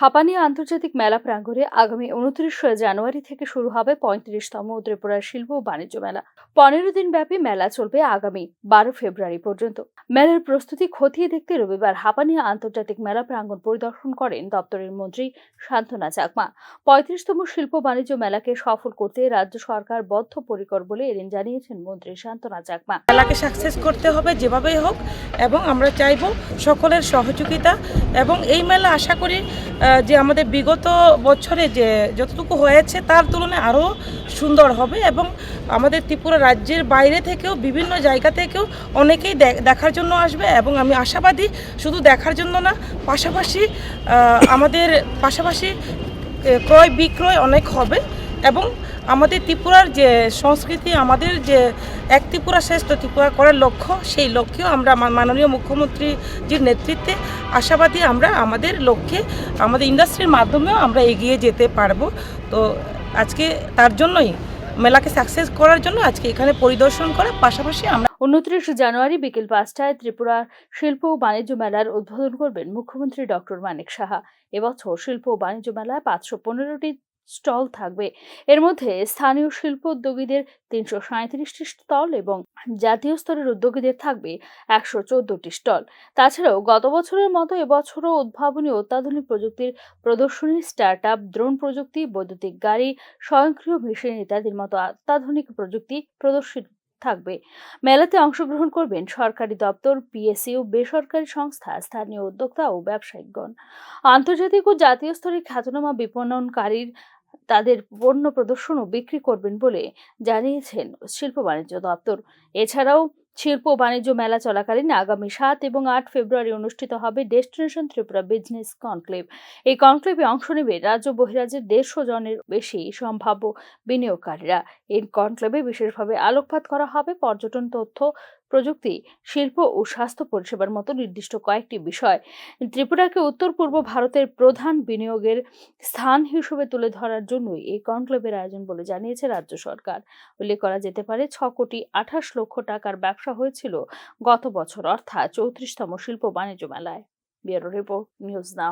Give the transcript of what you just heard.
হাপানিয়া আন্তর্জাতিক মেলা প্রাঙ্গণে আগামী 29 জানুয়ারি থেকে শুরু হবে 35তম ত্রিপুরা শিল্প ও বাণিজ্য মেলা। 15 দিন ব্যাপী মেলা চলবে আগামী 12 ফেব্রুয়ারি পর্যন্ত। মেলার প্রস্তুতি খতিয়ে দেখতে রবিবার হাপানিয়া আন্তর্জাতিক মেলা প্রাঙ্গণ পরিদর্শন করেন দপ্তরের মন্ত্রী শান্তনা চাকমা। 35তম শিল্প বাণিজ্য মেলাকে সফল করতে রাজ্য সরকার বদ্ধপরিকর বলে এদিন জানিয়েছেন মন্ত্রী শান্তনা চাকমা। মেলাকে সাকসেস করতে হবে যেভাবেই হোক, এবং আমরা চাইব সকলের সহযোগিতা। এবং এই মেলা আশা করি যে আমাদের বিগত বছরে যে যতটুকু হয়েছে তার তুলনায় আরও সুন্দর হবে, এবং আমাদের ত্রিপুরা রাজ্যের বাইরে থেকেও বিভিন্ন জায়গা থেকেও অনেকেই দেখার জন্য আসবে। এবং আমি আশাবাদী শুধু দেখার জন্য না, পাশাপাশি ক্রয় বিক্রয় অনেক হবে। এবং আমাদের ত্রিপুরার যে সংস্কৃতি, আমাদের যে এক ত্রিপুরা শ্রেষ্ঠ ত্রিপুরা করার লক্ষ্য, সেই লক্ষ্যেও আমরা মাননীয় মুখ্যমন্ত্রীজির নেতৃত্বে আশাবাদী আমরা আমাদের লক্ষ্যে আমাদের ইন্ডাস্ট্রির মাধ্যমেও আমরা এগিয়ে যেতে পারবো। তো আজকে তার জন্যই মেলাকে সাকসেস করার জন্য আজকে এখানে পরিদর্শন করা, পাশাপাশি আমরা 29 জানুয়ারি বিকেল 5টায় ত্রিপুরা শিল্প ও বাণিজ্য মেলার উদ্বোধন করবেন মুখ্যমন্ত্রী ডক্টর মানিক সাহা। এবছর শিল্প ও বাণিজ্য মেলায় 515টি স্টল থাকবে। এর মধ্যে স্থানীয় শিল্প উদ্যোগীদের 337টি স্টল এবং জাতীয় স্তরের উদ্যোগীদের থাকবে 114টি স্টল। তাছাড়াও গত বছরের মতো এবছরও উদ্ভাবনী অত্যাধুনিক প্রযুক্তির প্রদর্শনী, স্টার্টআপ, ড্রোন প্রযুক্তি, বৈদ্যুতিক গাড়ি, স্বয়ংক্রিয় মেশিন ইত্যাদির মতো অত্যাধুনিক প্রযুক্তি প্রদর্শিত থাকবে। মেলাতে অংশগ্রহণ করবেন সরকারি দপ্তর, পিএসইউ, বেসরকারি সংস্থা, স্থানীয় উদ্যোক্তা ও ব্যবসায়িকগণ। আন্তর্জাতিক ও জাতীয় স্তরে খ্যাতনামা বিপণনকারীর তাদের পণ্য প্রদর্শন ও বিক্রি করবেন বলে জানিয়েছেন শিল্প বাণিজ্য দপ্তর। এছাড়াও শিল্প ও বাণিজ্য মেলা চলাকালীন আগামী 7 এবং 8 ফেব্রুয়ারি অনুষ্ঠিত হবে ডেস্টিনেশন ত্রিপুরা বিজনেস কনক্লেভ। এই কনক্লেভে অংশ নেবে রাজ্য বহিরাজ্যের 150 জনের বেশি সম্ভাব্য বিনিয়োগকারীরা। এই কনক্লেভে বিশেষভাবে আলোকপাত করা হবে পর্যটন, তথ্য প্রযুক্তি, শিল্প ও স্বাস্থ্য পরিষেবার মতো নির্দিষ্ট কয়েকটি বিষয়। ত্রিপুরাকে উত্তর পূর্ব ভারতের প্রধান বিনিয়োগের স্থান হিসেবে তুলে ধরার জন্যই এই কনক্লেভের আয়োজন বলে জানিয়েছে রাজ্য সরকার। উল্লেখ করা যেতে পারে 6,28,00,000 টাকার ব্যবসা হয়েছিল গত বছর, অর্থাৎ 34তম শিল্প বাণিজ্য মেলায়। Bureau report, news now.